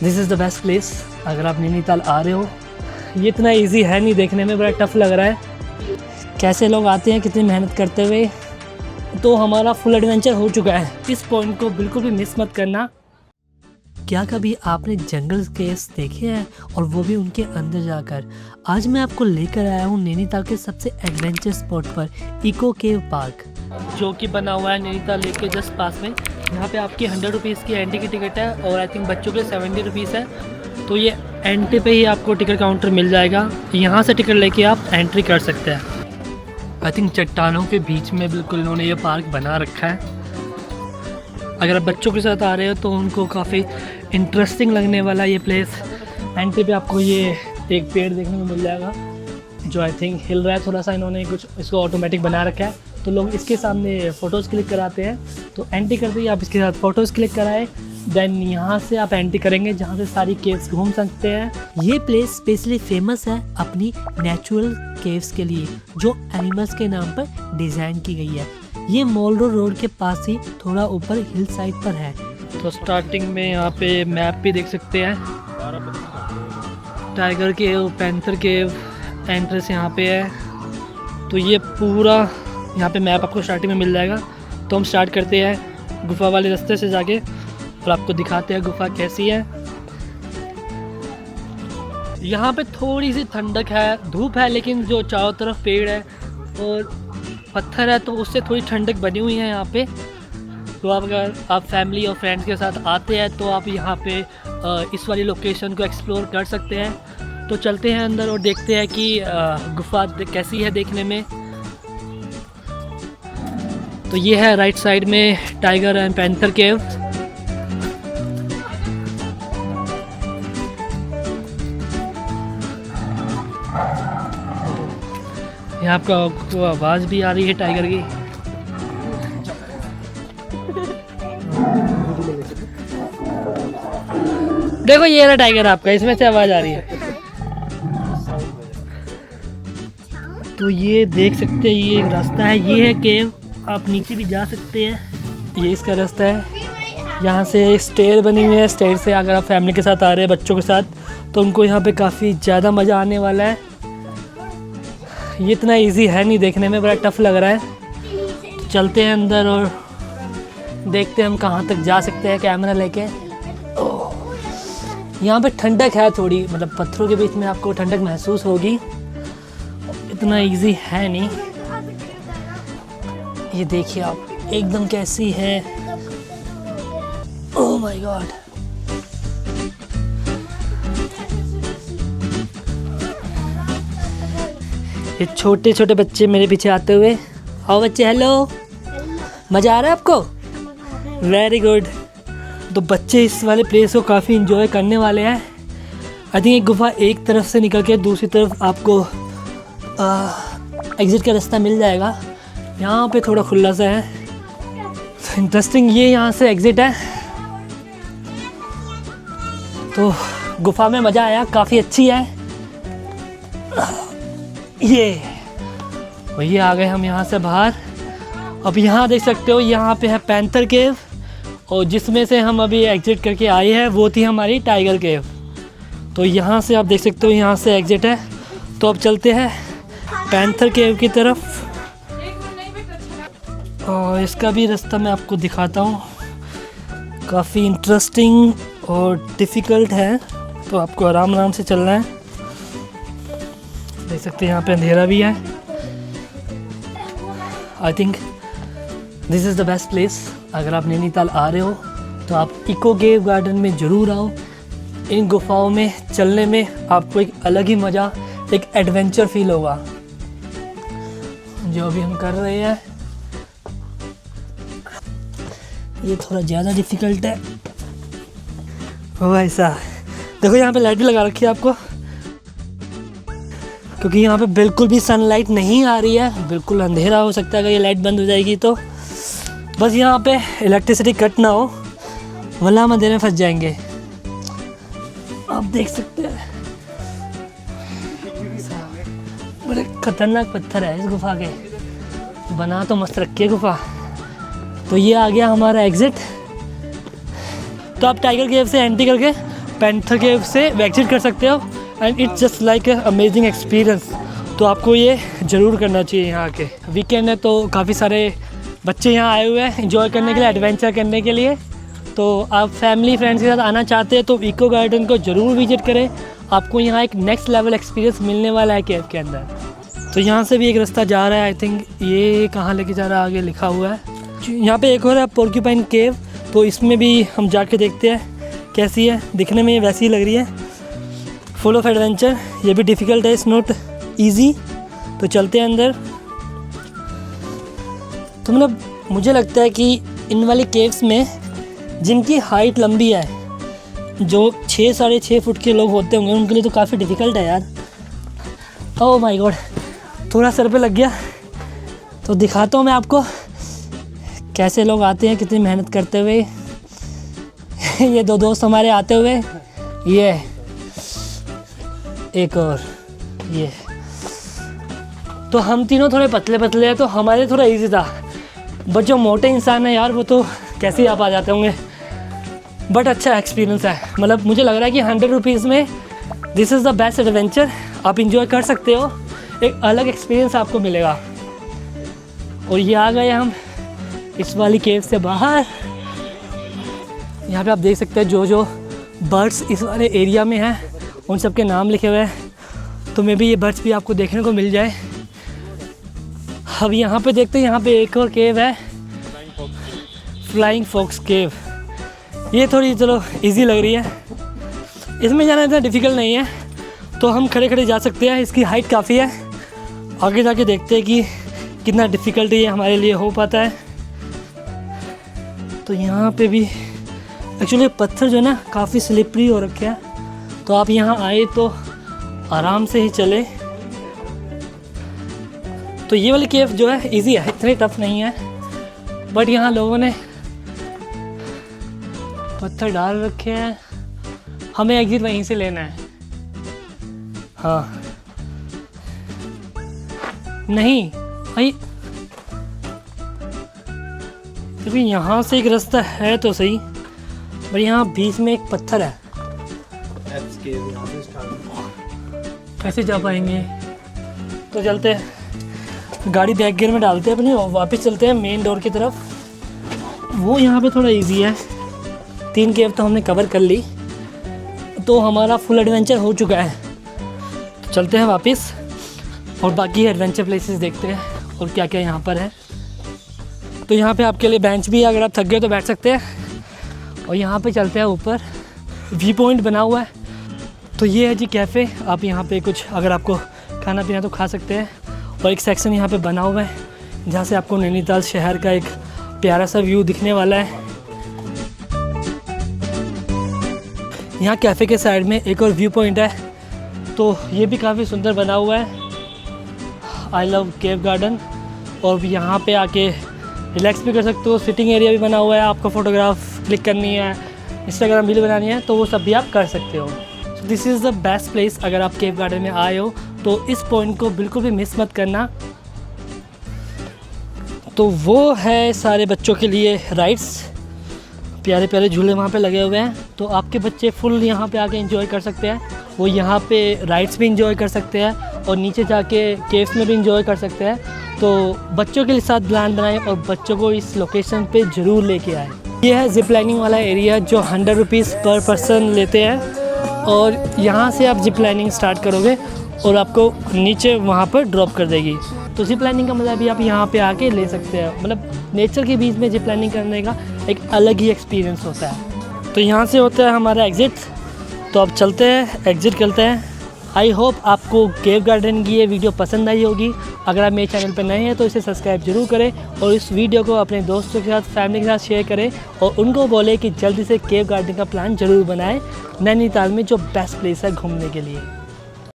This is the best place. अगर आप नैनीताल आ रहे हो, ये इतना इजी है नहीं, देखने में बड़ा टफ लग रहा है। कैसे लोग आते हैं कितनी मेहनत करते हुए। तो हमारा फुल एडवेंचर हो चुका है, इस पॉइंट को बिल्कुल भी मिस मत करना। क्या कभी आपने जंगल केव्स देखे हैं, और वो भी उनके अंदर जाकर? आज मैं आपको लेकर आया हूँ नैनीताल के सबसे एडवेंचर स्पॉट पर, इको केव पार्क, जो कि बना हुआ है नैनीताल लेक के जस्ट पास में। यहाँ पे आपकी 100 रुपीज़ की एंट्री की टिकट है, और आई थिंक बच्चों के लिए 70 रुपीज़ है। तो ये एंट्री पे ही आपको टिकट काउंटर मिल जाएगा, यहाँ से टिकट लेके आप एंट्री कर सकते हैं। आई थिंक चट्टानों के बीच में बिल्कुल इन्होंने ये पार्क बना रखा है। अगर आप बच्चों के साथ आ रहे हो तो उनको काफ़ी इंटरेस्टिंग लगने वाला ये प्लेस। एंट्री पे आपको ये एक पेड़ देखने को मिल जाएगा, जो आई थिंक हिल रहा है थोड़ा सा। इन्होंने कुछ इसको ऑटोमेटिक बना रखा है, तो लोग इसके सामने फ़ोटोज़ क्लिक कराते हैं। तो एंट्री करते ही आप इसके साथ फ़ोटोज़ क्लिक कराएं, देन यहाँ से आप एंट्री करेंगे, जहाँ से सारी केव्स घूम सकते हैं। ये प्लेस स्पेशली फेमस है अपनी नेचुरल केव्स के लिए, जो एनिमल्स के नाम पर डिज़ाइन की गई है। ये मॉल रोड के पास ही थोड़ा ऊपर हिल साइड पर है। तो स्टार्टिंग में यहाँ पे मैप भी देख सकते हैं, टाइगर केव, पैंथर केव, एंट्रेंस यहाँ पे है। तो ये पूरा यहाँ पे मैप आपको स्टार्टिंग में मिल जाएगा। तो हम स्टार्ट करते हैं गुफा वाले रास्ते से जाके, और आपको दिखाते हैं गुफा कैसी है। यहाँ पे थोड़ी सी ठंडक है, धूप है, लेकिन जो चारों तरफ पेड़ है और पत्थर है, तो उससे थोड़ी ठंडक बनी हुई है यहाँ पे। तो आप अगर आप फैमिली और फ्रेंड्स के साथ आते हैं तो आप यहाँ पे इस वाली लोकेशन को एक्सप्लोर कर सकते हैं। तो चलते हैं अंदर और देखते हैं कि गुफा कैसी है देखने में। तो ये है राइट साइड में टाइगर एंड पैंथर केव। यहाँ आपको आवाज़ भी आ रही है टाइगर की। देखो ये रहा टाइगर आपका, इसमें से आवाज़ आ रही है। तो ये देख सकते हैं, ये एक रास्ता है, ये है केव। आप नीचे भी जा सकते हैं, ये इसका रास्ता है। यहाँ से स्टेयर बनी हुई है, स्टेयर से अगर आप फैमिली के साथ आ रहे हैं बच्चों के साथ, तो उनको यहाँ पे काफ़ी ज़्यादा मज़ा आने वाला है। ये इतना इजी है नहीं, देखने में बड़ा टफ लग रहा है। तो चलते हैं अंदर और देखते हैं हम कहाँ तक जा सकते हैं कैमरा लेके। यहाँ पे ठंडक है थोड़ी, मतलब पत्थरों के बीच में आपको ठंडक महसूस होगी। इतना इजी है नहीं। ये देखिए आप, एकदम कैसी है, ओह माय गॉड। ये छोटे छोटे बच्चे मेरे पीछे आते हुए। आओ बच्चे, हेलो, मज़ा आ रहा है आपको? Very good. तो बच्चे इस वाले प्लेस को काफ़ी इंजॉय करने वाले हैं। आई थिंक एक गुफा एक तरफ से निकल के दूसरी तरफ आपको एग्ज़िट का रास्ता मिल जाएगा। यहाँ पे थोड़ा खुला सा है, इंटरेस्टिंग। ये यहाँ से एग्ज़िट है। तो गुफा में मज़ा आया, काफ़ी अच्छी है ये। और ये आ गए हम यहाँ से बाहर। अब यहाँ देख सकते हो, यहाँ पे है पैंथर केव, और जिसमें से हम अभी एग्ज़िट करके आए हैं वो थी हमारी टाइगर केव। तो यहाँ से आप देख सकते हो, यहाँ से एग्ज़िट है। तो अब चलते हैं पैंथर केव की तरफ, और इसका भी रास्ता मैं आपको दिखाता हूँ। काफ़ी इंटरेस्टिंग और डिफ़िकल्ट है, तो आपको आराम आराम से चलना है। देख सकते हैं यहाँ पे अंधेरा भी है। I think this is the best place. अगर आप नैनीताल आ रहे हो तो आप इको केव गार्डन में ज़रूर आओ। इन गुफाओं में चलने में आपको एक अलग ही मज़ा, एक एडवेंचर फील होगा, जो अभी हम कर रहे हैं। ये थोड़ा ज़्यादा डिफ़िकल्ट है। ओ ऐसा देखो, यहाँ पे लाइट भी लगा रखी है आपको, क्योंकि यहाँ पे बिल्कुल भी सनलाइट नहीं आ रही है, बिल्कुल अंधेरा हो सकता है अगर ये लाइट बंद हो जाएगी तो। बस यहाँ पे इलेक्ट्रिसिटी कट ना हो, वरना हम अंधेरे में फंस जाएंगे। आप देख सकते हैं बड़े खतरनाक पत्थर है इस गुफा के, बना तो मस्त रखी है गुफा। तो ये आ गया हमारा एग्ज़िट। तो आप टाइगर केव से एंट्री करके पैंथर केव से एग्जिट कर सकते हो and it's just like amazing experience. तो आपको ये ज़रूर करना चाहिए यहाँ आके। वीकेंड है तो काफ़ी सारे बच्चे यहाँ आए हुए हैं एंजॉय करने के लिए, एडवेंचर करने के लिए। तो आप फैमिली फ्रेंड्स के साथ आना चाहते हैं तो इको गार्डन को ज़रूर विजिट करें। आपको यहाँ एक नेक्स्ट लेवल एक्सपीरियंस मिलने वाला है केव के अंदर। तो यहाँ से भी एक रास्ता जा रहा है, आई थिंक ये कहाँ लेके जा रहा है आगे लिखा हुआ है। यहाँ पे एक और है पोर्क्यूपाइन केव, तो इसमें भी हम जाके देखते हैं कैसी है। दिखने में ये वैसी ही लग रही है, फुल ऑफ एडवेंचर। ये भी डिफ़िकल्ट है, इट्स नॉट ईजी। तो चलते हैं अंदर। तो मतलब मुझे लगता है कि इन वाली केव्स में जिनकी हाइट लंबी है, जो 6-6.5 फुट के लोग होते होंगे, उनके लिए तो काफ़ी डिफ़िकल्ट है यार। ओह माय गॉड, थोड़ा सर पे लग गया। तो दिखाता हूँ मैं आपको कैसे लोग आते हैं, कितनी मेहनत करते हुए। ये 2 दोस्त हमारे आते हुए, ये एक और ये। तो हम तीनों थोड़े पतले पतले हैं तो हमारे थोड़ा इजी था, बट जो मोटे इंसान है यार वो तो कैसे आप आ जाते होंगे। बट अच्छा एक्सपीरियंस है, मतलब मुझे लग रहा है कि 100 रुपीज़ में this is the best adventure. आप इंजॉय कर सकते हो, एक अलग एक्सपीरियंस आपको मिलेगा। और ये आ गए हम इस वाली केव से बाहर। यहाँ पे आप देख सकते हैं जो बर्ड्स इस वाले एरिया में हैं उन सब के नाम लिखे हुए हैं। तो मे भी ये बर्ड्स भी आपको देखने को मिल जाए। अब यहाँ पे देखते हैं, यहाँ पे एक और केव है, फ्लाइंग फॉक्स केव। ये थोड़ी चलो इजी लग रही है, इसमें जाना इतना डिफ़िकल्ट नहीं है, तो हम खड़े खड़े जा सकते हैं। इसकी हाइट काफ़ी है, आगे जाके देखते हैं कि कितना डिफ़िकल्ट ये हमारे लिए हो पाता है। तो यहाँ पे भी एक्चुअली पत्थर जो है ना काफ़ी स्लिपरी हो रखे हैं, तो आप यहाँ आए तो आराम से ही चले। तो ये वाली केव जो है इजी है, इतनी टफ नहीं है, बट यहाँ लोगों ने पत्थर डाल रखे हैं। हमें एग्जिट वहीं से लेना है। हाँ नहीं भाई, क्योंकि यहाँ से एक रास्ता है तो सही, पर यहाँ बीच में एक पत्थर है, कैसे जा पाएंगे। तो चलते हैं, गाड़ी बैक गियर में डालते हैं अपनी और वापस चलते हैं मेन डोर की तरफ। वो यहाँ पे थोड़ा इजी है। 3 केव तो हमने कवर कर ली, तो हमारा फुल एडवेंचर हो चुका है। तो चलते हैं वापस और बाकी एडवेंचर प्लेसेस देखते हैं और क्या क्या यहाँ पर है। तो यहाँ पे आपके लिए बेंच भी है, अगर आप थक गए तो बैठ सकते हैं। और यहाँ पे चलते हैं ऊपर, व्यू पॉइंट बना हुआ है। तो ये है जी कैफ़े, आप यहाँ पे कुछ अगर आपको खाना पीना तो खा सकते हैं। और एक सेक्शन यहाँ पे बना हुआ है जहाँ से आपको नैनीताल शहर का एक प्यारा सा व्यू दिखने वाला है। यहाँ कैफ़े के साइड में एक और व्यू पॉइंट है, तो ये भी काफ़ी सुंदर बना हुआ है। I love cave garden. और यहाँ पे आके रिलैक्स भी कर सकते हो। सिटिंग एरिया भी बना हुआ है, आपको फ़ोटोग्राफ क्लिक करनी है, इंस्टाग्राम रील बनानी है, तो वो सब भी आप कर सकते हो। This is the best place. अगर आप केव गार्डन में आए हो तो इस पॉइंट को बिल्कुल भी मिस मत करना। तो वो है सारे बच्चों के लिए राइड्स, प्यारे प्यारे झूले वहाँ पे लगे हुए हैं, तो आपके बच्चे फुल यहाँ पे आके एंजॉय कर सकते हैं। वो यहाँ पे राइड्स भी एंजॉय कर सकते हैं और नीचे जाके केव्स में भी एंजॉय कर सकते हैं। तो बच्चों के साथ प्लान बनाएं और बच्चों को इस लोकेशन पे ज़रूर लेके आएँ। ये है जिप लाइनिंग वाला एरिया जो 100 रुपीज़ पर पर्सन लेते हैं, और यहाँ से आप जिप लाइनिंग स्टार्ट करोगे और आपको नीचे वहाँ पर ड्रॉप कर देगी। तो जिप लाइनिंग का मज़ा भी आप यहाँ पे आके ले सकते हैं। मतलब नेचर के बीच में जिप लाइनिंग करने का एक अलग ही एक्सपीरियंस होता है। तो यहाँ से होता है हमारा एग्ज़िट, तो अब चलते हैं, एग्ज़िट करते हैं। आई होप आपको केव गार्डन की ये वीडियो पसंद आई होगी। अगर आप मेरे चैनल पर नए हैं तो इसे सब्सक्राइब जरूर करें और इस वीडियो को अपने दोस्तों के साथ, फैमिली के साथ शेयर करें और उनको बोले कि जल्दी से केव गार्डन का प्लान ज़रूर बनाएं नैनीताल में, जो बेस्ट प्लेस है घूमने के लिए।